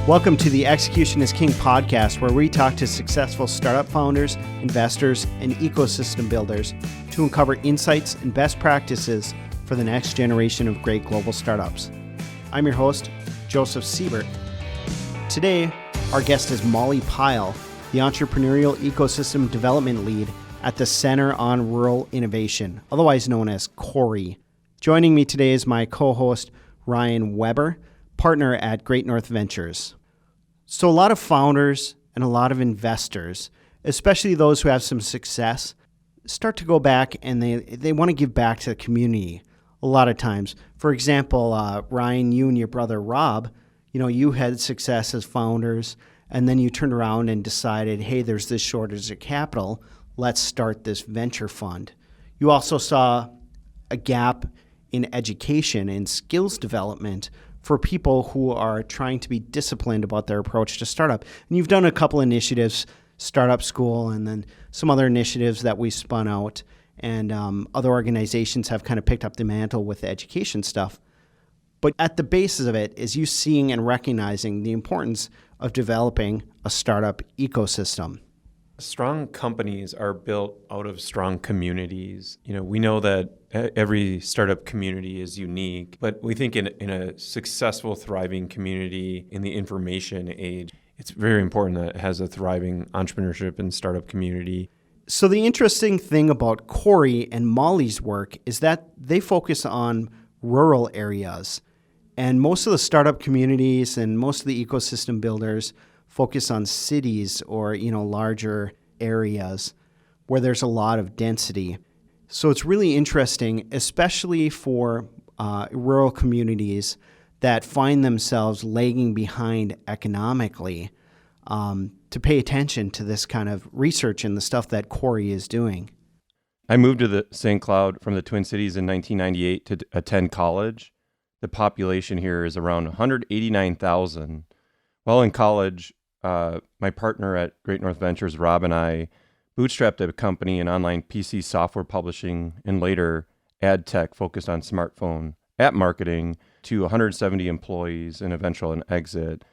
Welcome to the Execution is King podcast, where we talk to successful startup founders, investors, and ecosystem builders to uncover insights and best practices for the next generation of great global startups. I'm your host, Josef Siebert. Today, our guest is Molly Pyle, the Entrepreneurial Ecosystem Development Lead at the Center on Rural Innovation, otherwise known as CORI. Joining me today is my co-host, Ryan Weber, partner at Great North Ventures. So a lot of founders and a lot of investors, especially those who have some success, start to go back and they want to give back to the community a lot of times. For example, Ryan, you and your brother Rob, you had success as founders, and then you turned around and decided, hey, there's this shortage of capital. Let's start this venture fund. You also saw a gap in education and skills development for people who are trying to be disciplined about their approach to startup. And you've done a couple initiatives, Startup School, and then some other initiatives that we spun out. And other organizations have kind of picked up the mantle with the education stuff. But at the basis of it is you seeing and recognizing the importance of developing a startup ecosystem. Strong companies are built out of strong communities. We know that every startup community is unique, but we think in a successful, thriving community in the information age, it's very important that it has a thriving entrepreneurship and startup community. So the interesting thing about CORI and Molly's work is that they focus on rural areas. And most of the startup communities and most of the ecosystem builders focus on cities or, larger areas where there's a lot of density. So it's really interesting, especially for rural communities that find themselves lagging behind economically, to pay attention to this kind of research and the stuff that CORI is doing. I moved to the St. Cloud from the Twin Cities in 1998 to attend college. The population here is around 189,000. While in college, my partner at Great North Ventures, Rob, and I bootstrapped a company in online PC software publishing and later ad tech focused on smartphone app marketing to 170 employees and eventual an exit.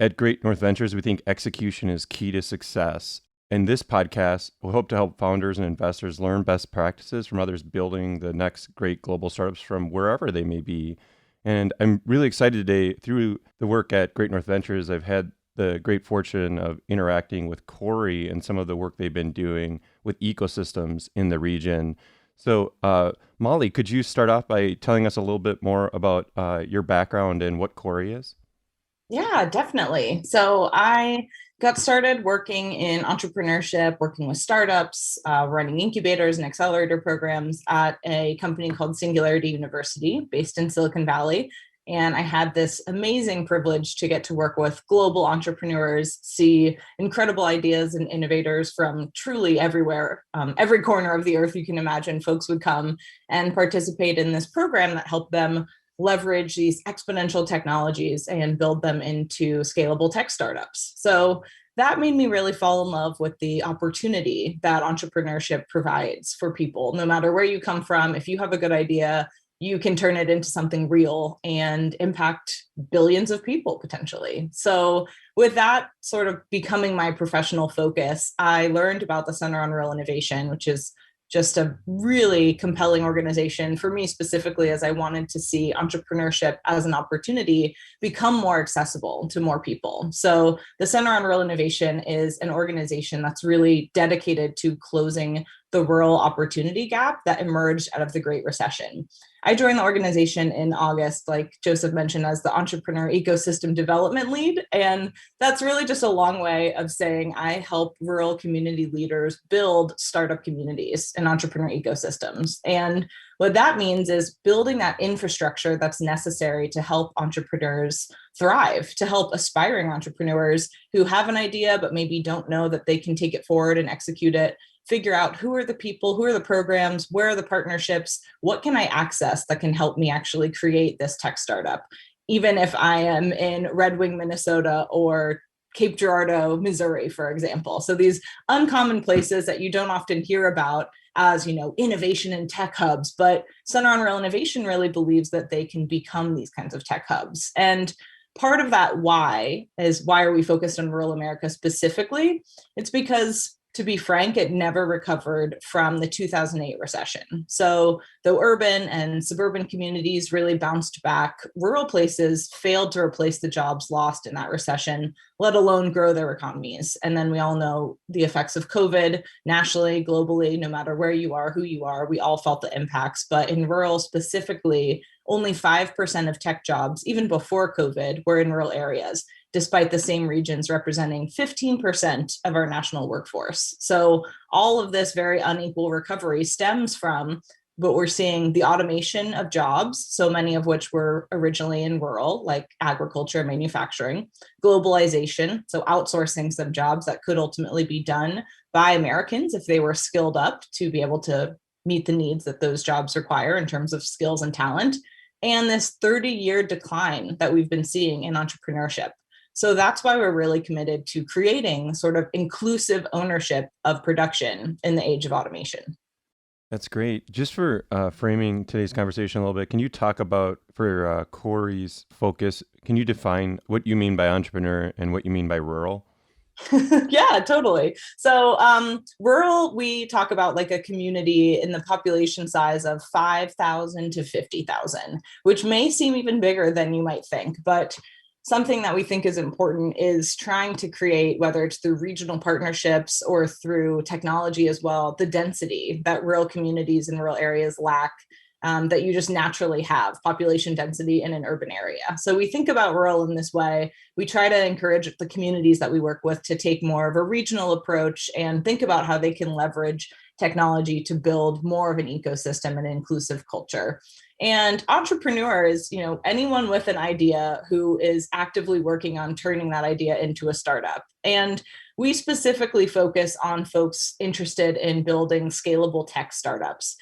At Great North Ventures, we think execution is key to success. In this podcast, we hope to help founders and investors learn best practices from others building the next great global startups from wherever they may be. And I'm really excited today through the work at Great North Ventures. I've had the great fortune of interacting with CORI and some of the work they've been doing with ecosystems in the region. So, Molly, could you start off by telling us a little bit more about your background and what CORI is? Yeah, definitely. So I got started working in entrepreneurship, working with startups, running incubators and accelerator programs at a company called Singularity University based in Silicon Valley. And I had this amazing privilege to get to work with global entrepreneurs, see incredible ideas and innovators from truly everywhere, every corner of the earth you can imagine. Folks would come and participate in this program that helped them leverage these exponential technologies and build them into scalable tech startups. So that made me really fall in love with the opportunity that entrepreneurship provides for people. No matter where you come from, if you have a good idea, you can turn it into something real and impact billions of people potentially. So with that sort of becoming my professional focus, I learned about the Center on Rural Innovation, which is just a really compelling organization for me specifically, as I wanted to see entrepreneurship as an opportunity become more accessible to more people. So the Center on Rural Innovation is an organization that's really dedicated to closing the rural opportunity gap that emerged out of the Great Recession. I joined the organization in August, like Joseph mentioned, as the Entrepreneur Ecosystem Development Lead. And that's really just a long way of saying I help rural community leaders build startup communities and entrepreneur ecosystems. And what that means is building that infrastructure that's necessary to help entrepreneurs thrive, to help aspiring entrepreneurs who have an idea but maybe don't know that they can take it forward and execute it, figure out who are the people, who are the programs, where are the partnerships, what can I access that can help me actually create this tech startup, even if I am in Red Wing, Minnesota, or Cape Girardeau, Missouri, for example. So these uncommon places that you don't often hear about as, innovation and tech hubs, but Center on Rural Innovation really believes that they can become these kinds of tech hubs. And part of that why are we focused on rural America specifically? It's because, to be frank, it never recovered from the 2008 recession. So though urban and suburban communities really bounced back, rural places failed to replace the jobs lost in that recession, let alone grow their economies. And then we all know the effects of COVID nationally, globally, no matter where you are, who you are, we all felt the impacts. But in rural specifically, only 5% of tech jobs, even before COVID, were in rural areas, despite the same regions representing 15% of our national workforce. So all of this very unequal recovery stems from what we're seeing: the automation of jobs, so many of which were originally in rural, like agriculture, manufacturing; globalization, so outsourcing some jobs that could ultimately be done by Americans if they were skilled up to be able to meet the needs that those jobs require in terms of skills and talent; and this 30-year decline that we've been seeing in entrepreneurship. So that's why we're really committed to creating sort of inclusive ownership of production in the age of automation. That's great. Just for framing today's conversation a little bit, can you talk about, for CORI's focus, can you define what you mean by entrepreneur and what you mean by rural? Yeah, totally. So rural, we talk about like a community in the population size of 5,000 to 50,000, which may seem even bigger than you might think. But something that we think is important is trying to create, whether it's through regional partnerships or through technology as well, the density that rural communities and rural areas lack, that you just naturally have population density in an urban area. So we think about rural in this way. We try to encourage the communities that we work with to take more of a regional approach and think about how they can leverage technology to build more of an ecosystem and inclusive culture. And entrepreneurs, anyone with an idea who is actively working on turning that idea into a startup. And we specifically focus on folks interested in building scalable tech startups.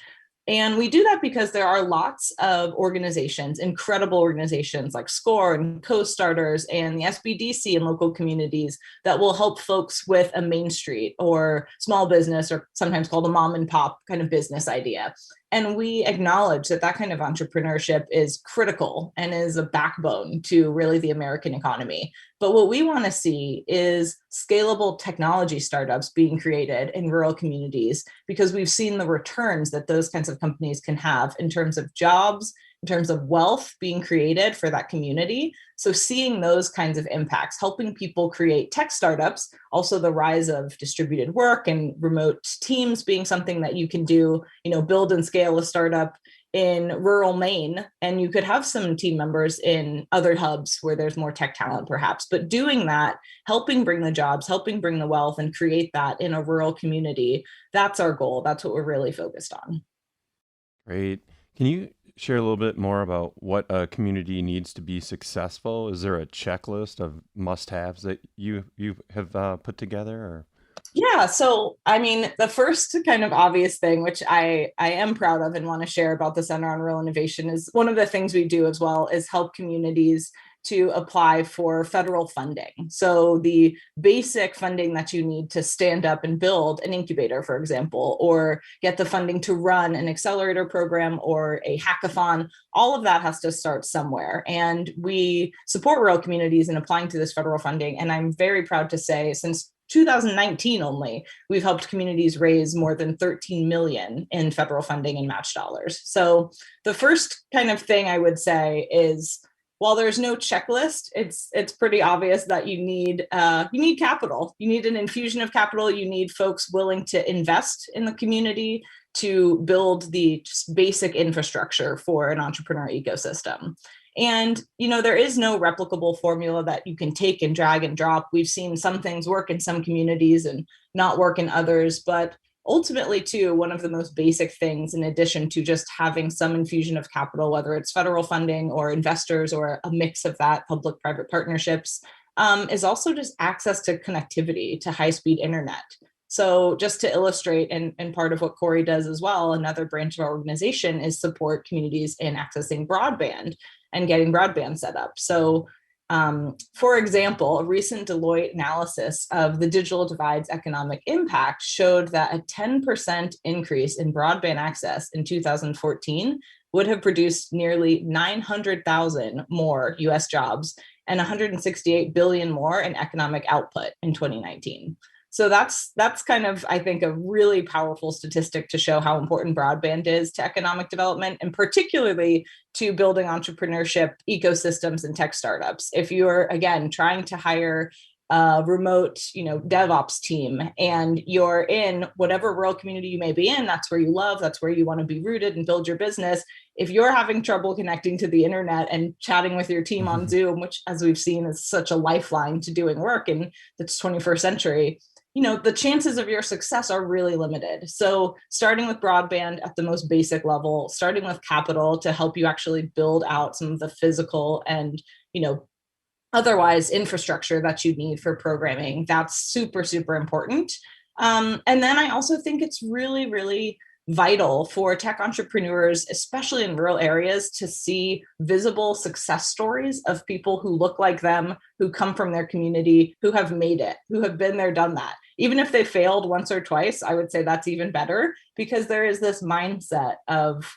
And we do that because there are lots of organizations, incredible organizations like SCORE and Co-Starters and the SBDC in local communities that will help folks with a Main Street or small business, or sometimes called a mom and pop kind of business idea. And we acknowledge that that kind of entrepreneurship is critical and is a backbone to really the American economy. But what we want to see is scalable technology startups being created in rural communities, because we've seen the returns that those kinds of companies can have in terms of jobs, in terms of wealth being created for that community. So seeing those kinds of impacts, helping people create tech startups, also the rise of distributed work and remote teams being something that you can do, build and scale a startup in rural Maine, and you could have some team members in other hubs where there's more tech talent perhaps, but doing that, helping bring the jobs, helping bring the wealth and create that in a rural community, that's our goal. That's what we're really focused on. Great. Can you share a little bit more about what a community needs to be successful? Is there a checklist of must-haves that you have put together? Or? Yeah. So, the first kind of obvious thing, which I am proud of and want to share about the Center on Rural Innovation, is one of the things we do as well is help communities to apply for federal funding. So the basic funding that you need to stand up and build an incubator, for example, or get the funding to run an accelerator program or a hackathon, all of that has to start somewhere. And we support rural communities in applying to this federal funding. And I'm very proud to say, since 2019 only, we've helped communities raise more than 13 million in federal funding and match dollars. So the first kind of thing I would say is, while there's no checklist, it's pretty obvious that you need capital. You need an infusion of capital. You need folks willing to invest in the community to build the just basic infrastructure for an entrepreneur ecosystem. And, there is no replicable formula that you can take and drag and drop. We've seen some things work in some communities and not work in others, but ultimately, too, one of the most basic things, in addition to just having some infusion of capital, whether it's federal funding or investors or a mix of that, public-private partnerships, is also just access to connectivity, to high-speed internet. So just to illustrate, and part of what CORI does as well, another branch of our organization is support communities in accessing broadband and getting broadband set up. So for example, a recent Deloitte analysis of the digital divide's economic impact showed that a 10% increase in broadband access in 2014 would have produced nearly 900,000 more US jobs and 168 billion more in economic output in 2019. So that's kind of, I think, a really powerful statistic to show how important broadband is to economic development, and particularly to building entrepreneurship ecosystems and tech startups. If you're, again, trying to hire a remote, DevOps team, and you're in whatever rural community you may be in, that's where you love, that's where you want to be rooted and build your business. If you're having trouble connecting to the internet and chatting with your team on Zoom, which, as we've seen, is such a lifeline to doing work in the 21st century, the chances of your success are really limited. So starting with broadband at the most basic level, starting with capital to help you actually build out some of the physical and, otherwise infrastructure that you need for programming, that's super, super important. And then I also think it's really, really vital for tech entrepreneurs, especially in rural areas, to see visible success stories of people who look like them, who come from their community, who have made it, who have been there, done that. Even if they failed once or twice, I would say that's even better, because there is this mindset of,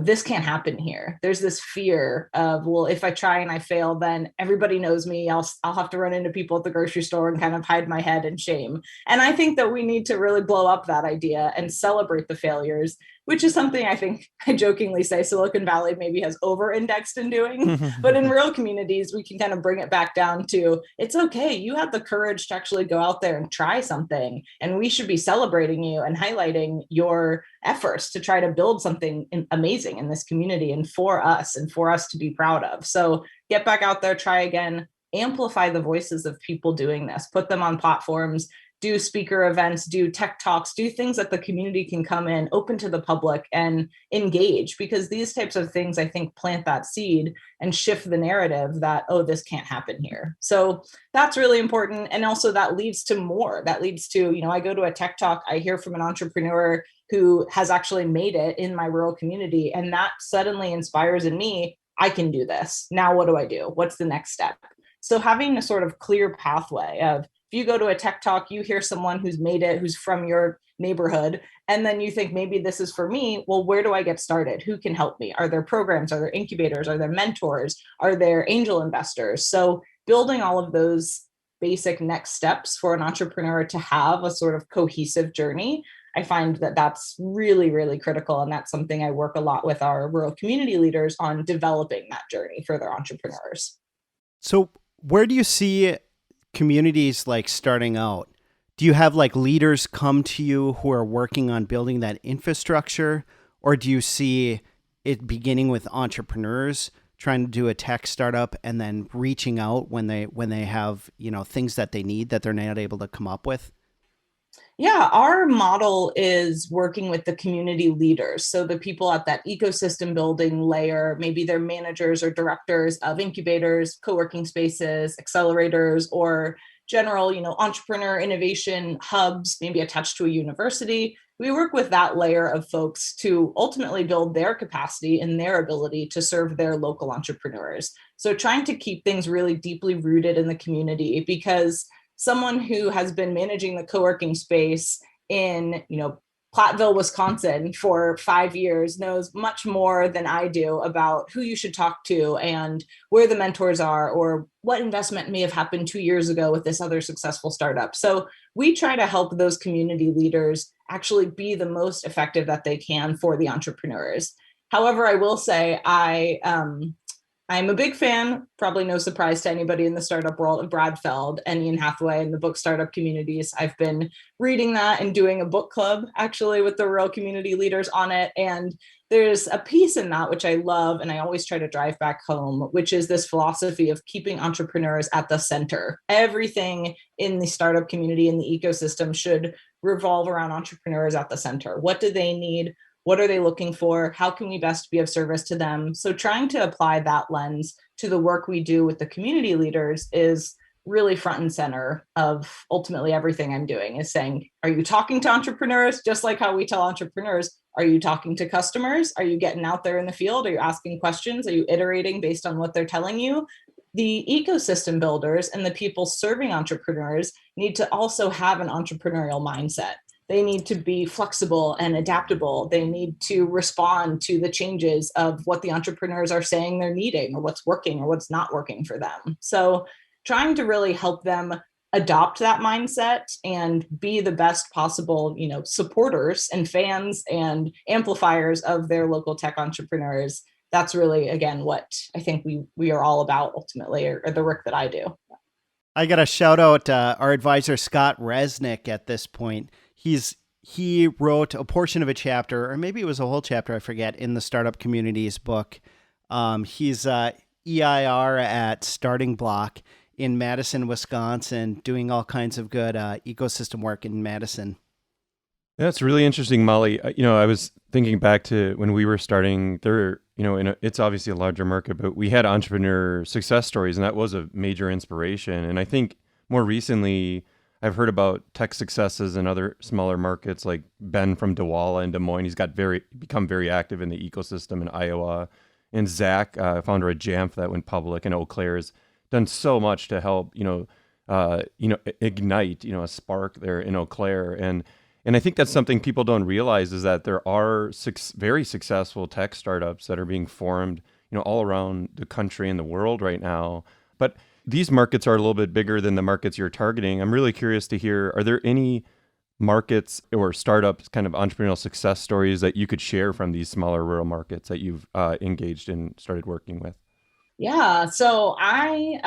this can't happen here. There's this fear of, well, if I try and I fail, then everybody knows me. I'll have to run into people at the grocery store and kind of hide my head in shame. And I think that we need to really blow up that idea and celebrate the failures, which is something I think I jokingly say Silicon Valley maybe has over-indexed in doing. But in rural communities, we can kind of bring it back down to, it's okay. You had the courage to actually go out there and try something. And we should be celebrating you and highlighting your efforts to try to build something amazing in this community and for us to be proud of. So get back out there, try again, amplify the voices of people doing this, put them on platforms, do speaker events, do tech talks, do things that the community can come in, open to the public and engage, because these types of things, I think, plant that seed and shift the narrative that, oh, this can't happen here. So that's really important. And also that leads to more. That leads to, I go to a tech talk, I hear from an entrepreneur who has actually made it in my rural community, and that suddenly inspires in me, I can do this. Now what do I do? What's the next step? So having a sort of clear pathway of, if you go to a tech talk, you hear someone who's made it, who's from your neighborhood, and then you think, maybe this is for me. Well, where do I get started? Who can help me? Are there programs? Are there incubators? Are there mentors? Are there angel investors? So building all of those basic next steps for an entrepreneur to have a sort of cohesive journey, I find that that's really, really critical. And that's something I work a lot with our rural community leaders on, developing that journey for their entrepreneurs. So where do you see communities like starting out? Do you have like leaders come to you who are working on building that infrastructure? Or do you see it beginning with entrepreneurs trying to do a tech startup and then reaching out when they have, things that they need that they're not able to come up with? Yeah, our model is working with the community leaders. So the people at that ecosystem building layer, maybe they're managers or directors of incubators, co-working spaces, accelerators, or general, entrepreneur innovation hubs, maybe attached to a university. We work with that layer of folks to ultimately build their capacity and their ability to serve their local entrepreneurs. So trying to keep things really deeply rooted in the community, because someone who has been managing the co-working space in, Platteville, Wisconsin for 5 years knows much more than I do about who you should talk to and where the mentors are, or what investment may have happened 2 years ago with this other successful startup. So we try to help those community leaders actually be the most effective that they can for the entrepreneurs. However, I will say I'm a big fan, probably no surprise to anybody in the startup world, of Brad Feld and Ian Hathaway and the book Startup Communities. I've been reading that and doing a book club actually with the rural community leaders on it. And there's a piece in that which I love, and I always try to drive back home, which is this philosophy of keeping entrepreneurs at the center. Everything in the startup community, in the ecosystem, should revolve around entrepreneurs at the center. What do they need? What are they looking for? How can we best be of service to them? So trying to apply that lens to the work we do with the community leaders is really front and center of ultimately everything I'm doing, is saying, are you talking to entrepreneurs? Just like how we tell entrepreneurs, are you talking to customers? Are you getting out there in the field? Are you asking questions? Are you iterating based on what they're telling you? The ecosystem builders and the people serving entrepreneurs need to also have an entrepreneurial mindset. They need to be flexible and adaptable. They need to respond to the changes of what the entrepreneurs are saying they're needing, or what's working or what's not working for them. So trying to really help them adopt that mindset and be the best possible, supporters and fans and amplifiers of their local tech entrepreneurs. That's really, again, what I think we are all about ultimately, or the work that I do. I got to shout out our advisor, Scott Resnick, at this point. He wrote a portion of a chapter, or maybe it was a whole chapter, I forget, in the Startup Communities book. He's EIR at Starting Block in Madison, Wisconsin, doing all kinds of good ecosystem work in Madison. That's really interesting, Molly. I was thinking back to when we were starting there, it's obviously a larger market, but we had entrepreneur success stories, and that was a major inspiration. And I think more recently, I've heard about tech successes in other smaller markets, like Ben from Dewala in Des Moines. He's become very active in the ecosystem in Iowa. And Zach, founder of Jamf that went public in Eau Claire, has done so much to help, ignite, a spark there in Eau Claire. And I think that's something people don't realize, is that there are very successful tech startups that are being formed, all around the country and the world right now. But these markets are a little bit bigger than the markets you're targeting. I'm really curious to hear, are there any markets or startups, kind of entrepreneurial success stories that you could share from these smaller rural markets that you've engaged and started working with? Yeah, so I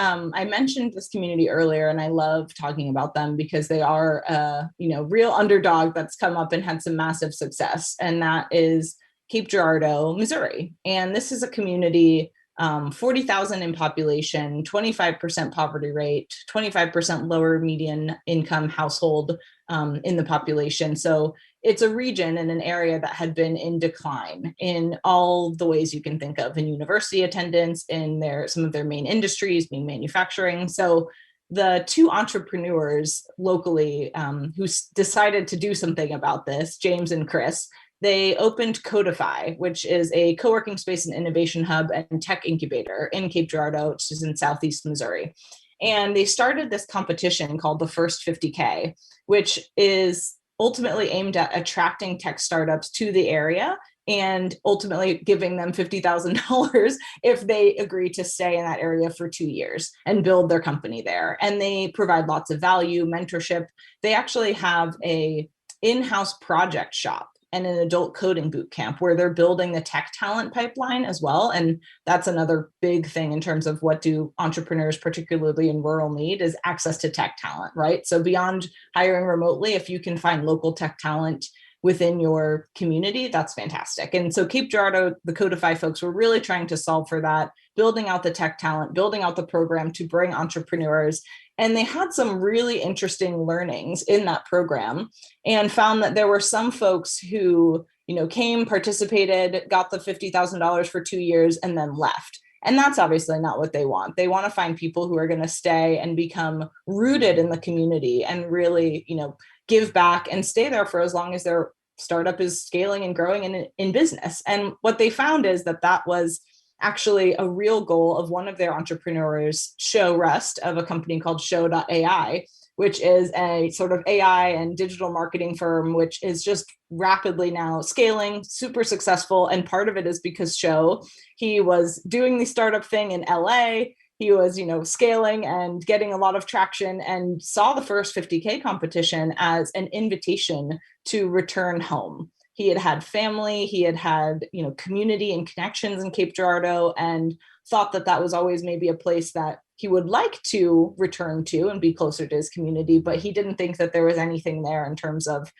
mentioned this community earlier, and I love talking about them because they are a real underdog that's come up and had some massive success, and that is Cape Girardeau, Missouri. And this is a community, 40,000 in population, 25% poverty rate, 25% lower median income household in the population. So it's a region and an area that had been in decline in all the ways you can think of, in university attendance, in some of their main industries being manufacturing. So the two entrepreneurs locally who decided to do something about this, James and Chris, they opened Codify, which is a co-working space and innovation hub and tech incubator in Cape Girardeau, which is in Southeast Missouri. And they started this competition called the First 50K, which is ultimately aimed at attracting tech startups to the area and ultimately giving them $50,000 if they agree to stay in that area for 2 years and build their company there. And they provide lots of value, mentorship. They actually have a in-house project shop and an adult coding boot camp where they're building the tech talent pipeline as well. And that's another big thing in terms of what do entrepreneurs, particularly in rural, need, is access to tech talent, right? So beyond hiring remotely, if you can find local tech talent within your community, that's fantastic. And so Cape Girardeau, the Codify folks, were really trying to solve for that, building out the tech talent, building out the program to bring entrepreneurs. And they had some really interesting learnings in that program and found that there were some folks who, came, participated, got the $50,000 for 2 years, and then left. And that's obviously not what they want. They want to find people who are going to stay and become rooted in the community and really, give back and stay there for as long as their startup is scaling and growing in business. And what they found is that was actually a real goal of one of their entrepreneurs, Show Rust, of a company called Show.ai, which is a sort of AI and digital marketing firm, which is just rapidly now scaling, super successful. And part of it is because Show, he was doing the startup thing in LA. He was, scaling and getting a lot of traction and saw the First 50K competition as an invitation to return home. He had family, he had, community and connections in Cape Girardeau, and thought that was always maybe a place that he would like to return to and be closer to his community, but he didn't think that there was anything there in terms of,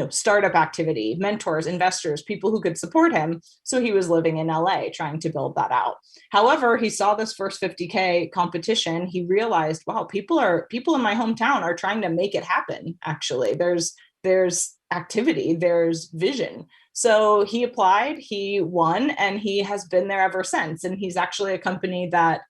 startup activity, mentors, investors, people who could support him. So he was living in LA trying to build that out. However, he saw this First 50K competition. He realized, wow, people in my hometown are trying to make it happen. Actually, there's activity, there's vision. So he applied, he won, and he has been there ever since. And he's actually a company that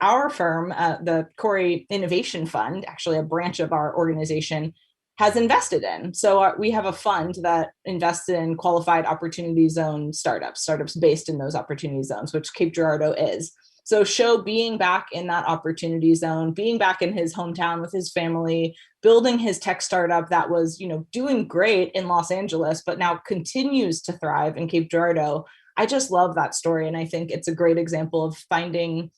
our firm, the CORI Innovation Fund, actually a branch of our organization, has invested in. So we have a fund that invests in qualified opportunity zone startups based in those opportunity zones, which Cape Girardeau is. So Show being back in that opportunity zone, being back in his hometown with his family, building his tech startup that was, doing great in Los Angeles, but now continues to thrive in Cape Girardeau. I just love that story. And I think it's a great example of finding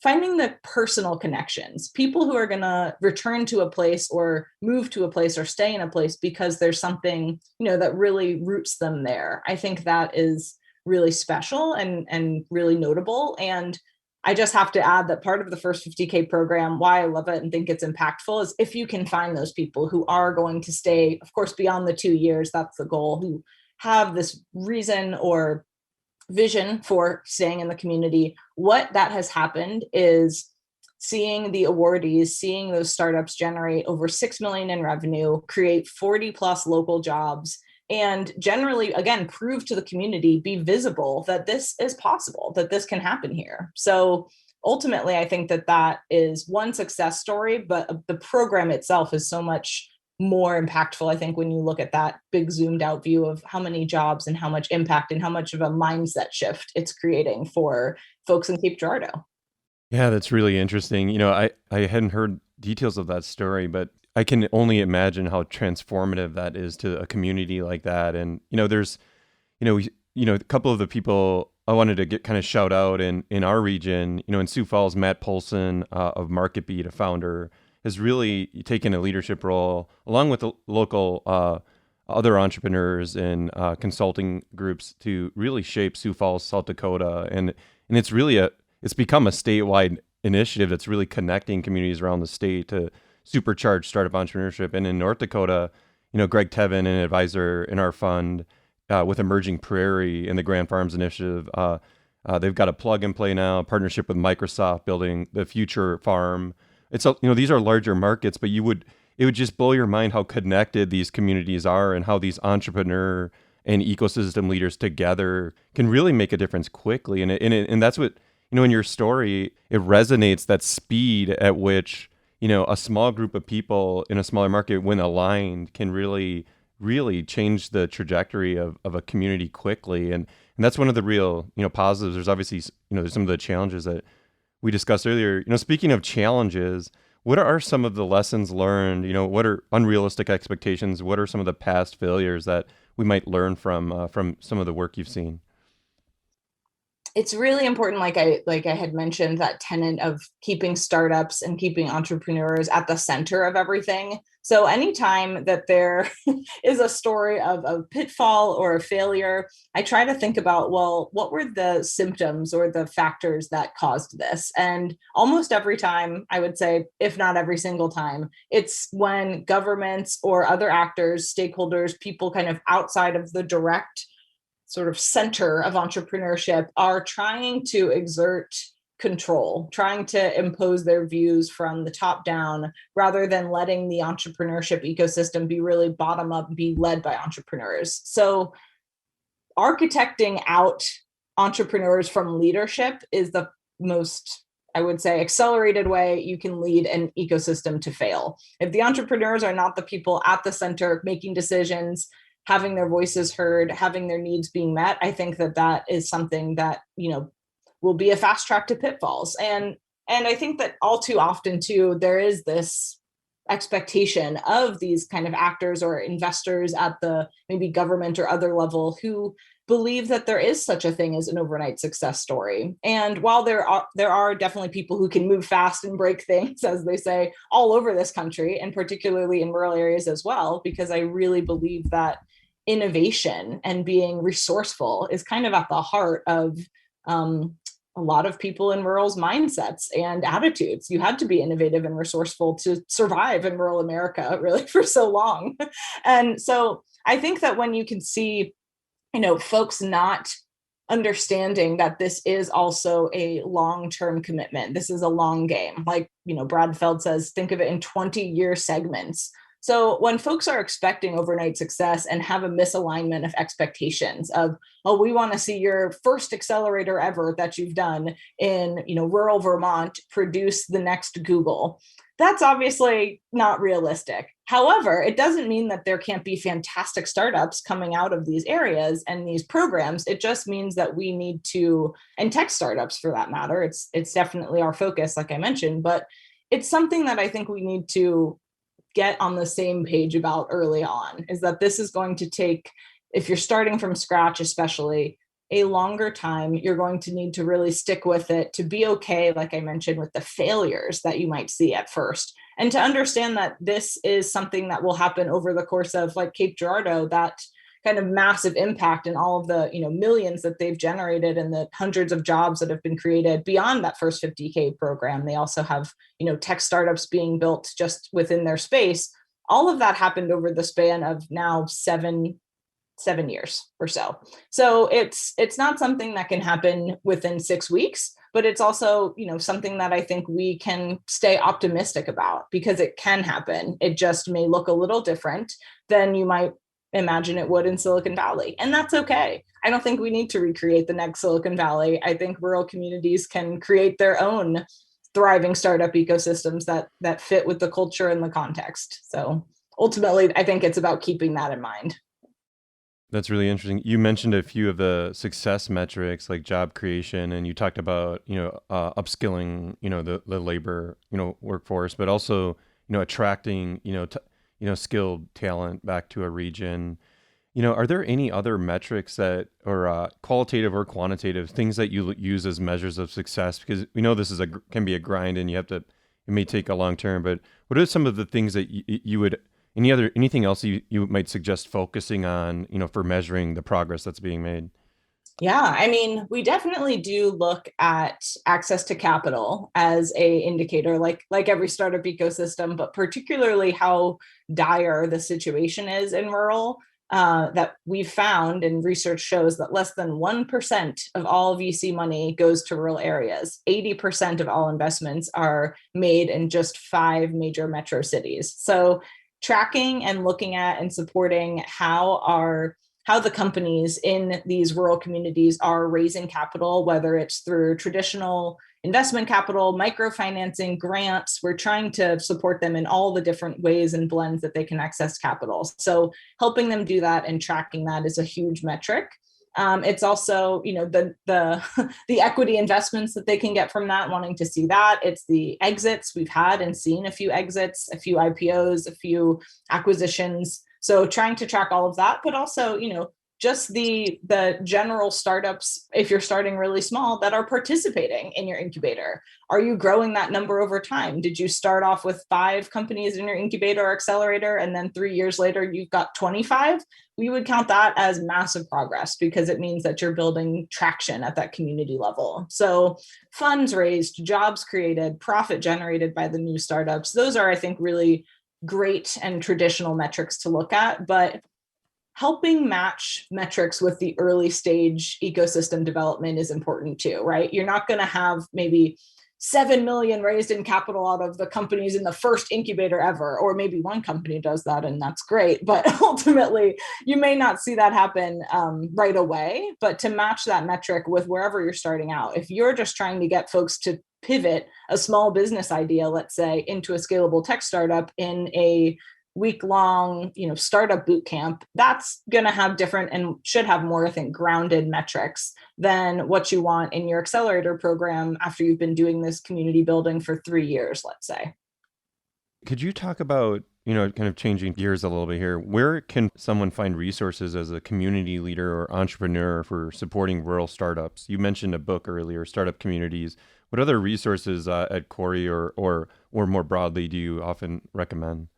the personal connections, people who are going to return to a place or move to a place or stay in a place because there's something, that really roots them there. I think that is really special and really notable. And I just have to add that part of the First 50K program, why I love it and think it's impactful, is if you can find those people who are going to stay, of course, beyond the 2 years, that's the goal, who have this reason or vision for staying in the community. What that has happened is seeing the awardees, seeing those startups generate over 6 million in revenue, create 40 plus local jobs, and generally, again, prove to the community, be visible that this is possible, that this can happen here. So ultimately, I think that is one success story, but the program itself is so much more impactful, I think, when you look at that big zoomed out view of how many jobs and how much impact and how much of a mindset shift it's creating for folks in Cape Girardeau. Yeah, that's really interesting. I hadn't heard details of that story, but I can only imagine how transformative that is to a community like that. And, there's, a couple of the people I wanted to get kind of shout out in our region, in Sioux Falls, Matt Polson of MarketBeat, a founder, has really taken a leadership role along with the local other entrepreneurs and consulting groups to really shape Sioux Falls, South Dakota. And it's become a statewide initiative that's really connecting communities around the state to supercharge startup entrepreneurship. And in North Dakota, Greg Tevin, an advisor in our fund with Emerging Prairie and the Grand Farms Initiative, they've got a plug and play now, a partnership with Microsoft building the future farm. These are larger markets, but it would just blow your mind how connected these communities are and how these entrepreneur and ecosystem leaders together can really make a difference quickly. And that's what, in your story, it resonates, that speed at which, a small group of people in a smaller market, when aligned, can really, really change the trajectory of a community quickly. And that's one of the real, positives. There's obviously, there's some of the challenges that we discussed earlier. Speaking of challenges, what are some of the lessons learned? What are unrealistic expectations? What are some of the past failures that we might learn from some of the work you've seen? It's really important, like I had mentioned, that tenet of keeping startups and keeping entrepreneurs at the center of everything. So anytime that there is a story of a pitfall or a failure, I try to think about, well, what were the symptoms or the factors that caused this? And almost every time, I would say, if not every single time, it's when governments or other actors, stakeholders, people kind of outside of the direct sort of center of entrepreneurship are trying to exert control, trying to impose their views from the top down, rather than letting the entrepreneurship ecosystem be really bottom up, be led by entrepreneurs. So architecting out entrepreneurs from leadership is the most, I would say, accelerated way you can lead an ecosystem to fail. If the entrepreneurs are not the people at the center making decisions, having their voices heard, having their needs being met, I think that is something that, will be a fast track to pitfalls. And I think that all too often too, there is this expectation of these kind of actors or investors at the maybe government or other level who believe that there is such a thing as an overnight success story. And while there are definitely people who can move fast and break things, as they say, all over this country, and particularly in rural areas as well, because I really believe that innovation and being resourceful is kind of at the heart of a lot of people in rural's mindsets and attitudes. You had to be innovative and resourceful to survive in rural America, really, for so long. And so I think that when you can see, folks not understanding that this is also a long-term commitment, this is a long game. Like, Brad Feld says, think of it in 20-year segments. So when folks are expecting overnight success and have a misalignment of expectations of, oh, we want to see your first accelerator ever that you've done in, rural Vermont produce the next Google, that's obviously not realistic. However, it doesn't mean that there can't be fantastic startups coming out of these areas and these programs. It just means that we need to, and tech startups for that matter, it's definitely our focus, like I mentioned, but it's something that I think we need to get on the same page about early on, is that this is going to take, if you're starting from scratch, especially, a longer time. You're going to need to really stick with it to be okay, like I mentioned, with the failures that you might see at first. And to understand that this is something that will happen over the course of, like Cape Girardeau, that kind of massive impact and all of the millions that they've generated and the hundreds of jobs that have been created beyond that first 50K program. They also have tech startups being built just within their space. All of that happened over the span of now seven years or so. So it's not something that can happen within 6 weeks, but it's also, something that I think we can stay optimistic about, because it can happen. It just may look a little different than you might imagine it would in Silicon Valley. And that's okay. I don't think we need to recreate the next Silicon Valley. I think rural communities can create their own thriving startup ecosystems that fit with the culture and the context. So ultimately, I think it's about keeping that in mind. That's really interesting. You mentioned a few of the success metrics like job creation, and you talked about, upskilling, the labor, workforce, but also, attracting, skilled talent back to a region. Are there any other metrics that, or qualitative or quantitative things that you use as measures of success? Because we know this can be a grind, and it may take a long term. But what are some of the things that you would, anything else you might suggest focusing on, for measuring the progress that's being made? Yeah, we definitely do look at access to capital as a indicator, like every startup ecosystem, but particularly how dire the situation is in rural. That we've found, and research shows that less than 1% of all VC money goes to rural areas. 80% of all investments are made in just 5 major metro cities. So tracking and looking at and supporting how the companies in these rural communities are raising capital, whether it's through traditional investment capital, microfinancing, grants. We're trying to support them in all the different ways and blends that they can access capital. So helping them do that and tracking that is a huge metric. It's also, the the equity investments that they can get from that, wanting to see that. It's the exits. We've had and seen a few exits, a few IPOs, a few acquisitions. So trying to track all of that, but also, just the general startups, if you're starting really small, that are participating in your incubator. Are you growing that number over time? Did you start off with 5 companies in your incubator or accelerator, and then 3 years later, you've got 25? We would count that as massive progress, because it means that you're building traction at that community level. So funds raised, jobs created, profit generated by the new startups. Those are, I think, really great and traditional metrics to look at, but helping match metrics with the early stage ecosystem development is important too, right? You're not going to have maybe 7 million raised in capital out of the companies in the first incubator ever, or maybe one company does that and that's great. But ultimately, you may not see that happen right away. But to match that metric with wherever you're starting out, if you're just trying to get folks to pivot a small business idea, let's say, into a scalable tech startup in a week-long, startup boot camp, that's going to have different and should have more, I think, grounded metrics than what you want in your accelerator program after you've been doing this community building for 3 years, let's say. Could you talk about, kind of changing gears a little bit here, where can someone find resources as a community leader or entrepreneur for supporting rural startups? You mentioned a book earlier, Startup Communities. What other resources at CORI or more broadly do you often recommend?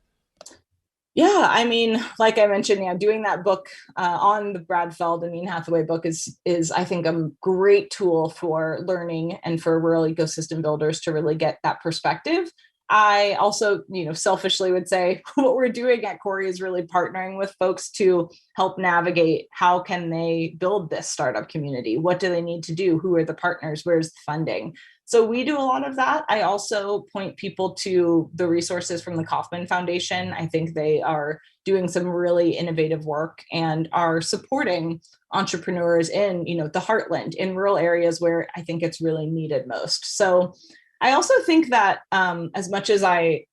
Yeah, like I mentioned, doing that book on the Brad Feld and Ian Hathaway book is I think a great tool for learning and for rural ecosystem builders to really get that perspective. I also, selfishly would say what we're doing at CORI is really partnering with folks to help navigate how can they build this startup community? What do they need to do? Who are the partners? Where's the funding? So we do a lot of that. I also point people to the resources from the Kauffman Foundation. I think they are doing some really innovative work and are supporting entrepreneurs in, the heartland, in rural areas where I think it's really needed most. So I also think that as much as I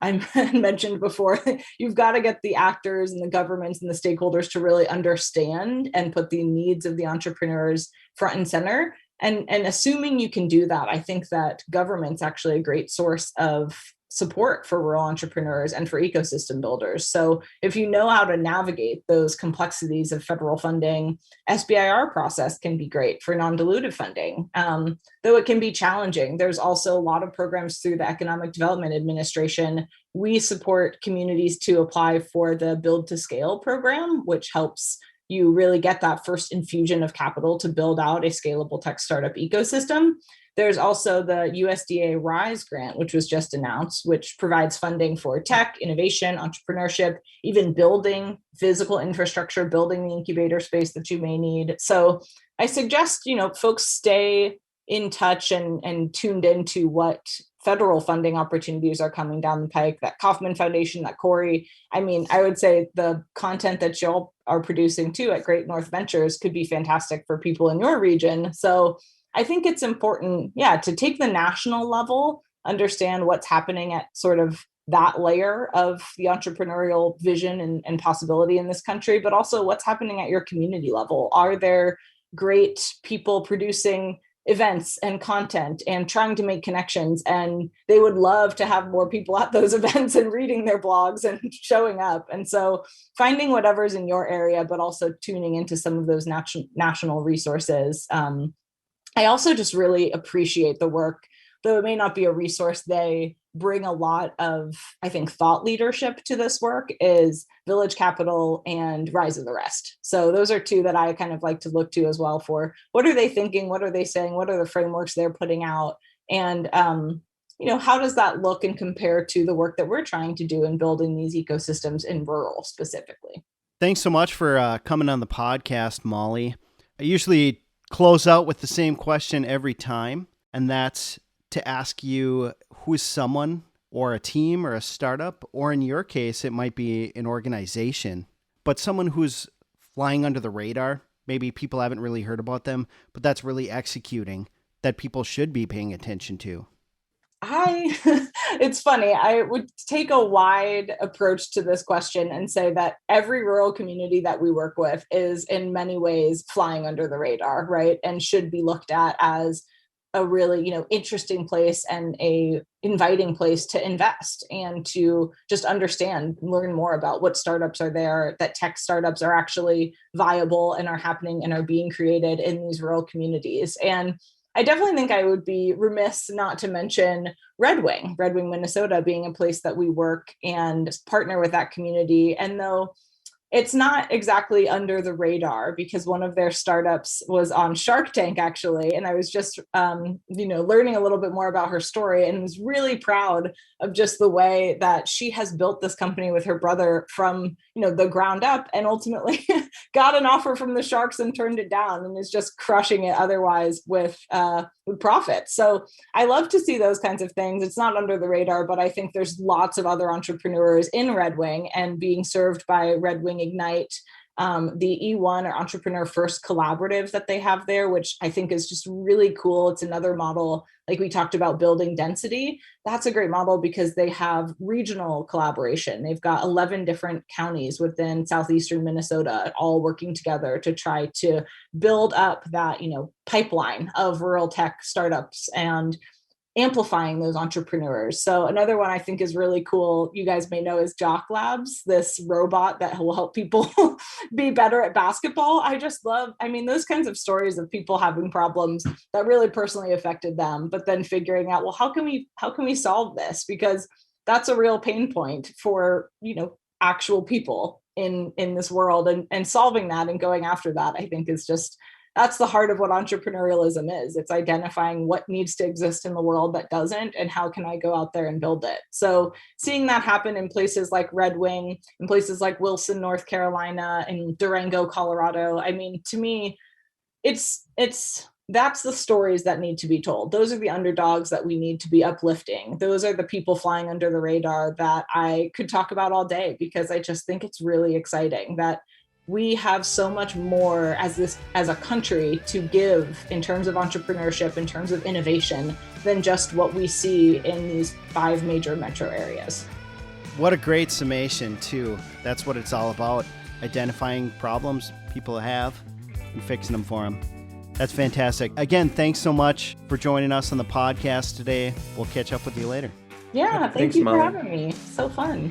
mentioned before, you've got to get the actors and the governments and the stakeholders to really understand and put the needs of the entrepreneurs front and center. And assuming you can do that, I think that government's actually a great source of support for rural entrepreneurs and for ecosystem builders. So if you know how to navigate those complexities of federal funding, SBIR process can be great for non-dilutive funding, though it can be challenging. There's also a lot of programs through the Economic Development Administration. We support communities to apply for the Build to Scale program, which helps you really get that first infusion of capital to build out a scalable tech startup ecosystem. There's also the USDA RISE grant, which was just announced, which provides funding for tech, innovation, entrepreneurship, even building physical infrastructure, building the incubator space that you may need. So I suggest, folks stay in touch and tuned into what federal funding opportunities are coming down the pike, that Kauffman Foundation, that CORI. I mean, I would say the content that y'all are producing too at Great North Ventures could be fantastic for people in your region. So I think it's important, to take the national level, understand what's happening at sort of that layer of the entrepreneurial vision and possibility in this country, but also what's happening at your community level. Are there great people producing events and content and trying to make connections? And they would love to have more people at those events and reading their blogs and showing up. And so finding whatever's in your area, but also tuning into some of those national resources. I also just really appreciate the work, though it may not be a resource. They bring a lot of, I think, thought leadership to this work, is Village Capital and Rise of the Rest. So those are two that I kind of like to look to as well for what are they thinking? What are they saying? What are the frameworks they're putting out? And, how does that look and compare to the work that we're trying to do in building these ecosystems in rural specifically? Thanks so much for coming on the podcast, Molly. I usually close out with the same question every time, and that's to ask you, who's someone or a team or a startup, or in your case, it might be an organization, but someone who's flying under the radar. Maybe people haven't really heard about them, but that's really executing, that people should be paying attention to. It's funny. I would take a wide approach to this question and say that every rural community that we work with is in many ways flying under the radar, right? And should be looked at as a really, interesting place and a inviting place to invest and to just understand, learn more about what startups are there, that tech startups are actually viable and are happening and are being created in these rural communities. And I definitely think I would be remiss not to mention Red Wing, Minnesota, being a place that we work and partner with that community. And though it's not exactly under the radar, because one of their startups was on Shark Tank, actually. And I was just, learning a little bit more about her story, and was really proud of just the way that she has built this company with her brother from, the ground up, and ultimately got an offer from the Sharks and turned it down, and is just crushing it otherwise with profit. So I love to see those kinds of things. It's not under the radar, but I think there's lots of other entrepreneurs in Red Wing and being served by Red Wing Ignite, the E1 or Entrepreneur First Collaborative that they have there, which I think is just really cool. It's another model, like we talked about building density. That's a great model because they have regional collaboration. They've got 11 different counties within southeastern Minnesota, all working together to try to build up that, pipeline of rural tech startups and amplifying those entrepreneurs. So another one I think is really cool, you guys may know, is Jock Labs, this robot that will help people be better at basketball. I just love, those kinds of stories of people having problems that really personally affected them, but then figuring out, well, how can we solve this? Because that's a real pain point for, actual people in this world, and solving that and going after that, I think is just, that's the heart of what entrepreneurialism is. It's identifying what needs to exist in the world that doesn't, and how can I go out there and build it. So seeing that happen in places like Red Wing, in places like Wilson, North Carolina, and Durango, Colorado, to me, that's the stories that need to be told. Those are the underdogs that we need to be uplifting. Those are the people flying under the radar that I could talk about all day, because I just think it's really exciting that we have so much more as a country to give in terms of entrepreneurship, in terms of innovation, than just what we see in these 5 major metro areas. What a great summation, too. That's what it's all about, identifying problems people have and fixing them for them. That's fantastic. Again, thanks so much for joining us on the podcast today. We'll catch up with you later. Yeah, thank Thanks, you Molly. for having me. So fun.